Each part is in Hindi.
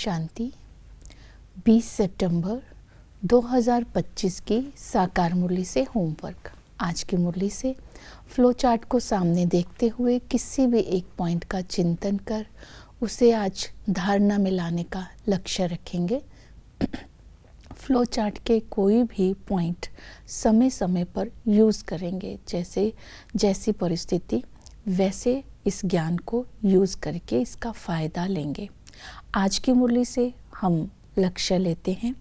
शांति। 20 सितंबर 2025 की साकार मुरली से होमवर्क। आज की मुरली से फ्लो चार्ट को सामने देखते हुए किसी भी एक पॉइंट का चिंतन कर उसे आज धारणा में लाने का लक्ष्य रखेंगे। फ्लो चार्ट के कोई भी पॉइंट समय समय पर यूज़ करेंगे, जैसी परिस्थिति वैसे इस ज्ञान को यूज़ करके इसका फ़ायदा लेंगे। आज की मुरली से हम लक्ष्य लेते हैं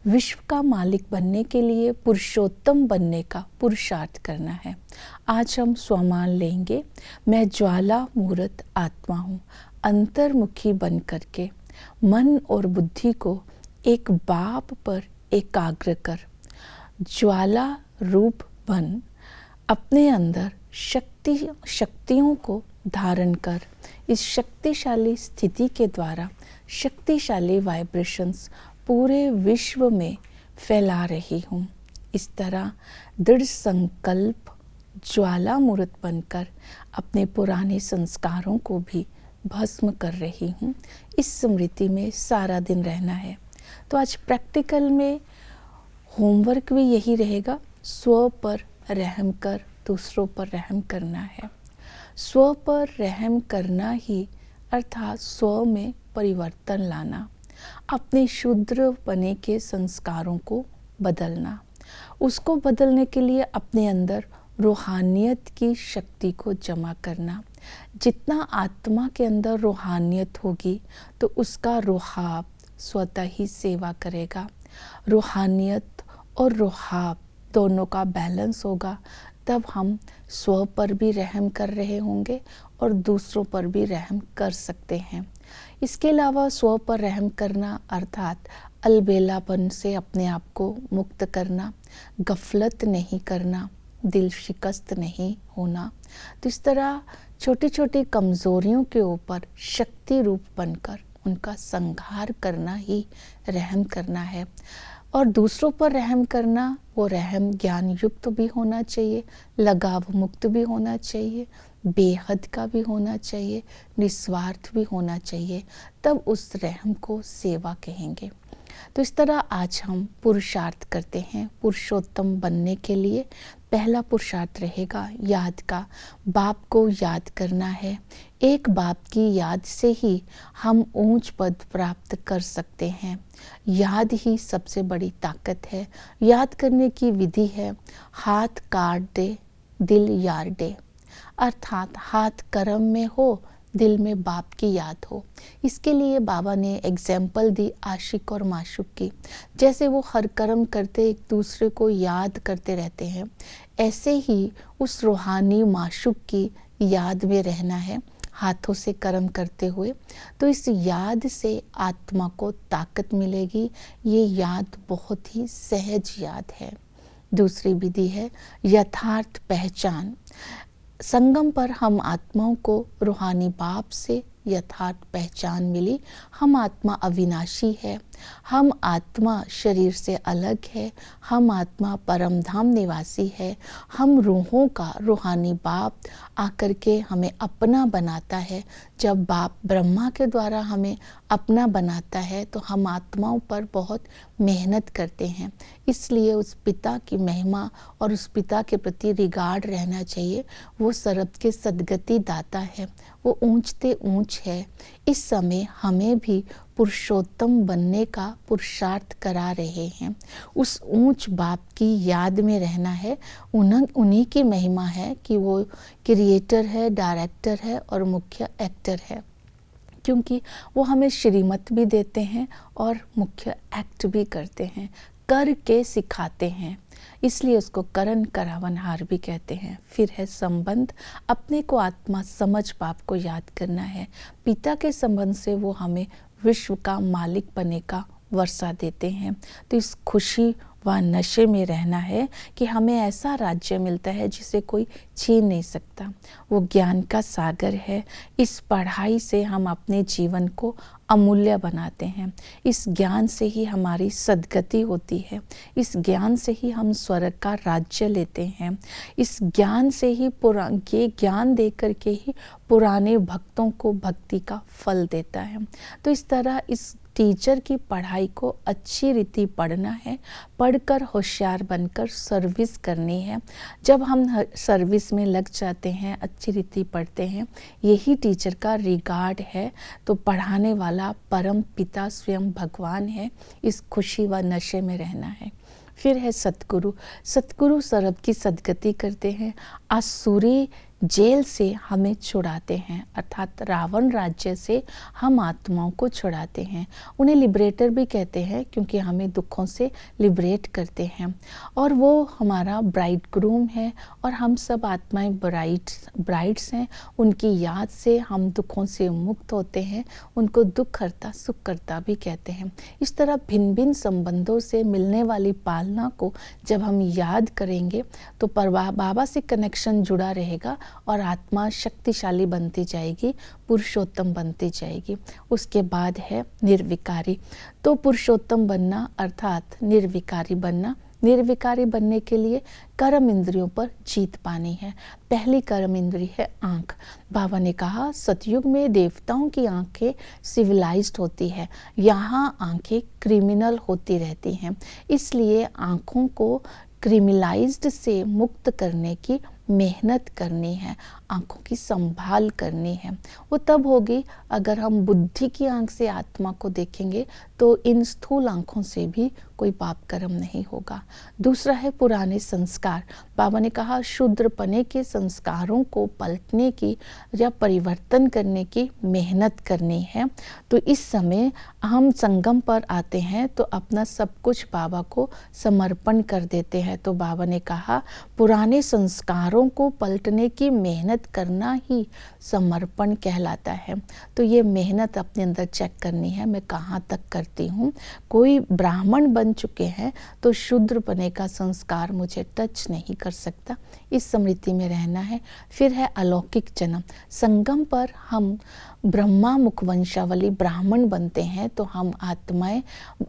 विश्व का मालिक बनने के लिए पुरुषोत्तम बनने का पुरुषार्थ करना है। आज हम स्वमान लेंगे, मैं ज्वाला मूर्त आत्मा हूँ। अंतर्मुखी बन करके मन और बुद्धि को एक बाप पर एकाग्र कर ज्वाला रूप बन अपने अंदर शक्तियों को धारण कर इस शक्तिशाली स्थिति के द्वारा शक्तिशाली वाइब्रेशंस पूरे विश्व में फैला रही हूँ। इस तरह दृढ़ संकल्प ज्वाला मूर्त बनकर अपने पुराने संस्कारों को भी भस्म कर रही हूँ। इस स्मृति में सारा दिन रहना है। तो आज प्रैक्टिकल में होमवर्क भी यही रहेगा, स्व पर रहम कर दूसरों पर रहम करना है। स्व पर रहम करना ही अर्थात स्व में परिवर्तन लाना, अपने शूद्र बने के संस्कारों को बदलना। उसको बदलने के लिए अपने अंदर रूहानियत की शक्ति को जमा करना। जितना आत्मा के अंदर रूहानियत होगी तो उसका रूहाब स्वतः ही सेवा करेगा। रूहानियत और रूहाब दोनों का बैलेंस होगा, तब हम स्व पर भी रहम कर रहे होंगे और दूसरों पर भी रहम कर सकते हैं। इसके अलावा स्व पर रहम करना अर्थात अलबेलापन से अपने आप को मुक्त करना, गफलत नहीं करना, दिल शिकस्त नहीं होना। तो इस तरह छोटी छोटी कमज़ोरियों के ऊपर शक्ति रूप बनकर उनका संहार करना ही रहम करना है। और दूसरों पर रहम करना, वो रहम ज्ञान युक्त भी होना चाहिए, लगाव मुक्त भी होना चाहिए, बेहद का भी होना चाहिए, निस्वार्थ भी होना चाहिए, तब उस रहम को सेवा कहेंगे। तो इस तरह आज हम पुरुषार्थ करते हैं पुरुषोत्तम बनने के लिए। पहला पुरुषार्थ रहेगा याद का, बाप को याद करना है। एक बाप की याद से ही हम ऊंच पद प्राप्त कर सकते हैं। याद ही सबसे बड़ी ताकत है। याद करने की विधि है हाथ काट दे दिल यार दे, अर्थात हाथ कर्म में हो, दिल में बाप की याद हो। इसके लिए बाबा ने एग्जाम्पल दी आशिक और माशूक की। जैसे वो हर कर्म करते एक दूसरे को याद करते रहते हैं, ऐसे ही उस रूहानी माशूक की याद में रहना है हाथों से कर्म करते हुए। तो इस याद से आत्मा को ताकत मिलेगी। ये याद बहुत ही सहज याद है। दूसरी विधि है यथार्थ पहचान। संगम पर हम आत्माओं को रूहानी बाप से यथार्थ पहचान मिली। हम आत्मा अविनाशी है, हम आत्मा शरीर से अलग है, हम आत्मा परम धाम निवासी है। हम रूहों का रूहानी बाप आकर के हमें अपना बनाता है। जब बाप ब्रह्मा के द्वारा हमें अपना बनाता है तो हम आत्माओं पर बहुत मेहनत करते हैं। इसलिए उस पिता की महिमा और उस पिता के प्रति रिगार्ड रहना चाहिए। वो सर्व के सद्गति दाता है, वो ऊंचते ऊंच है। इस समय हमें भी पुरुषोत्तम बनने का पुरुषार्थ करा रहे हैं। उस ऊंच बाप की याद में रहना है। उन्हीं की महिमा है कि वो क्रिएटर है, डायरेक्टर है और मुख्य एक्टर है, क्योंकि वो हमें श्रीमत भी देते हैं और मुख्य एक्ट भी करते हैं, करके सिखाते हैं। इसलिए उसको करण करावनहार भी कहते हैं। फिर है संबंध, अपने को आत्मा समझ बाप को याद करना है। पिता के संबंध से वो हमें विश्व का मालिक बनने का वर्षा देते हैं। तो इस खुशी व नशे में रहना है कि हमें ऐसा राज्य मिलता है जिसे कोई छीन नहीं सकता। वो ज्ञान का सागर है। इस पढ़ाई से हम अपने जीवन को अमूल्य बनाते हैं। इस ज्ञान से ही हमारी सद्गति होती है। इस ज्ञान से ही हम स्वर्ग का राज्य लेते हैं। इस ज्ञान से ही ये ज्ञान दे करके ही पुराने भक्तों को भक्ति का फल देता है। तो इस तरह इस टीचर की पढ़ाई को अच्छी रीति पढ़ना है, पढ़कर होशियार बनकर सर्विस करनी है। जब हम सर्विस में लग जाते हैं, अच्छी रीति पढ़ते हैं, यही टीचर का रिगार्ड है। तो पढ़ाने वाला परम पिता स्वयं भगवान है। इस खुशी व नशे में रहना है। फिर है सतगुरु। सतगुरु सर्व की सद्गति करते हैं, आसुरी जेल से हमें छुड़ाते हैं, अर्थात रावण राज्य से हम आत्माओं को छुड़ाते हैं। उन्हें लिबरेटर भी कहते हैं क्योंकि हमें दुखों से लिबरेट करते हैं। और वो हमारा ब्राइड ग्रूम है और हम सब आत्माएं ब्राइड्स हैं। उनकी याद से हम दुखों से मुक्त होते हैं। उनको दुख हरता सुख करता भी कहते हैं। इस तरह भिन्न भिन्न संबंधों से मिलने वाली पालना को जब हम याद करेंगे तो बाबा से कनेक्शन जुड़ा रहेगा और आत्मा शक्तिशाली बनती जाएगी, पुरुषोत्तम बनती जाएगी। उसके बाद है निर्विकारी। तो पुरुषोत्तम बनना अर्थात निर्विकारी बनना। निर्विकारी बनने के लिए कर्म इंद्रियों पर जीत पानी है। पहली कर्म इंद्री है आंख। बाबा ने कहा सतयुग में देवताओं की आंखें सिविलाइज्ड होती है, यहाँ आंखें क्रिमिनल होती रहती हैं। इसलिए आंखों को क्रिमिनलाइज्ड से मुक्त करने की मेहनत करनी है, आंखों की संभाल करनी है। वो तब होगी अगर हम बुद्धि की आंख से आत्मा को देखेंगे तो इन स्थूल आंखों से भी कोई पाप कर्म नहीं होगा। दूसरा है पुराने संस्कार। बाबा ने कहा शूद्रपने के संस्कारों को पलटने की या परिवर्तन करने की मेहनत करनी है। तो इस समय हम संगम पर आते हैं तो अपना सब कुछ बाबा को समर्पण कर देते हैं। तो बाबा ने कहा पुराने संस्कारों को पलटने की मेहनत करना ही समर्पण कहलाता है। तो ये मेहनत अपने अंदर चेक करनी है, मैं कहाँ तक करती हूँ। कोई ब्राह्मण बन चुके हैं तो शूद्रपने का संस्कार मुझे टच नहीं कर सकता, इस स्मृति में रहना है। फिर है अलौकिक जन्म। संगम पर हम ब्रह्मा मुख वंशावली ब्राह्मण बनते हैं तो हम आत्माएं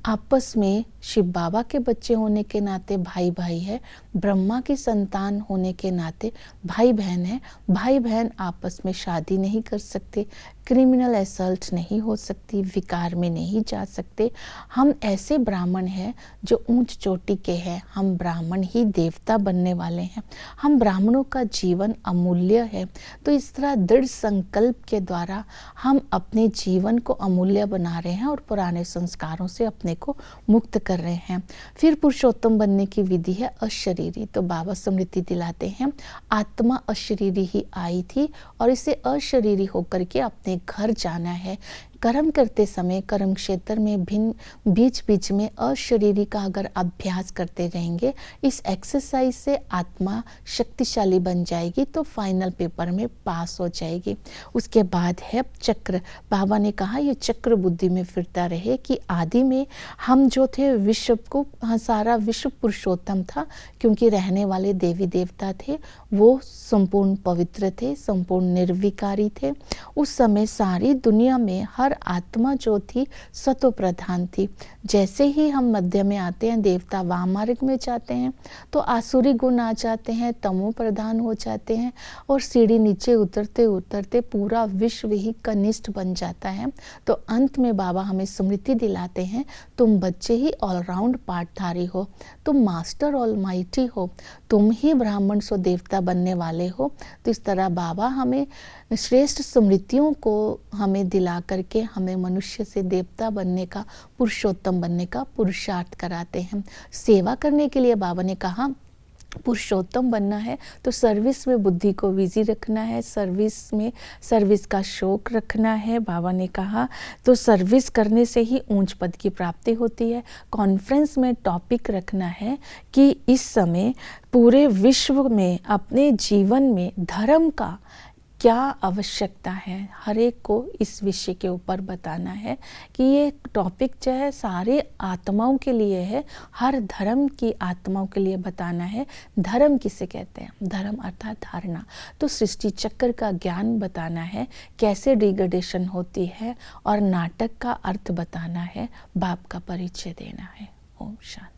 आपस में शिव बाबा के बच्चे होने के नाते भाई भाई है, ब्रह्मा की संतान होने के नाते भाई बहन है। भाई बहन आपस में शादी नहीं कर सकते, क्रिमिनल असल्ट नहीं हो सकती, विकार में नहीं जा सकते। हम ऐसे ब्राह्मण हैं जो ऊंच चोटी के हैं। हम ब्राह्मण ही देवता बनने वाले हैं। हम ब्राह्मणों का जीवन अमूल्य है। तो इस तरह दृढ़ संकल्प के द्वारा हम अपने जीवन को अमूल्य बना रहे हैं और पुराने संस्कारों से अपने को मुक्त कर रहे हैं। फिर पुरुषोत्तम बनने की विधि है अशरीरी। तो बाबा स्मृति दिलाते हैं आत्मा अशरीरी ही आई थी और इसे अशरीरी होकर के अपने घर जाना है। कर्म करते समय कर्म क्षेत्र में भिन्न बीच बीच में अशरीरी का अगर अभ्यास करते रहेंगे, इस एक्सरसाइज से आत्मा शक्तिशाली बन जाएगी तो फाइनल पेपर में पास हो जाएगी। उसके बाद है चक्र। बाबा ने कहा ये चक्र बुद्धि में फिरता रहे कि आदि में हम जो थे विश्व को सारा विश्व पुरुषोत्तम था क्योंकि रहने वाले देवी देवता थे, वो संपूर्ण पवित्र थे, संपूर्ण निर्विकारी थे। उस समय सारी दुनिया में हर आत्मा जो थी सतो प्रधान थी। जैसे ही हम मध्य में आते हैं, देवता वामार्ग में जाते हैं तो आसुरी गुण आ जाते हैं, तमो प्रधान हो जाते हैं और सीढ़ी नीचे उतरते उतरते पूरा विश्व ही कनिष्ठ बन जाता है। तो अंत में बाबा हमें स्मृति दिलाते हैं तुम बच्चे ही ऑलराउंड पाठधारी हो, तुम मास्टर ऑलमाइटी हो, तुम ही ब्राह्मण सो देवता बनने वाले हो। तो इस तरह बाबा हमें श्रेष्ठ स्मृतियों को हमें दिला करके हमें मनुष्य से देवता बनने का, पुरुषोत्तम बनने का पुरुषार्थ कराते हैं। सेवा करने के लिए बाबा ने कहा पुरुषोत्तम बनना है तो सर्विस में बुद्धि को बिजी रखना है, सर्विस का शौक रखना है। बाबा ने कहा तो सर्विस करने से ही ऊंच पद की प्राप्ति होती है। कॉन्फ्रेंस में टॉपिक रखना है कि इस समय पूरे विश्व में अपने जीवन में धर्म का क्या आवश्यकता है, हर एक को इस विषय के ऊपर बताना है कि ये टॉपिक जो है सारे आत्माओं के लिए है, हर धर्म की आत्माओं के लिए बताना है। धर्म किसे कहते हैं? धर्म अर्थात धारणा। तो सृष्टि चक्र का ज्ञान बताना है, कैसे डिग्रेडेशन होती है और नाटक का अर्थ बताना है, बाप का परिचय देना है। ओम शांति।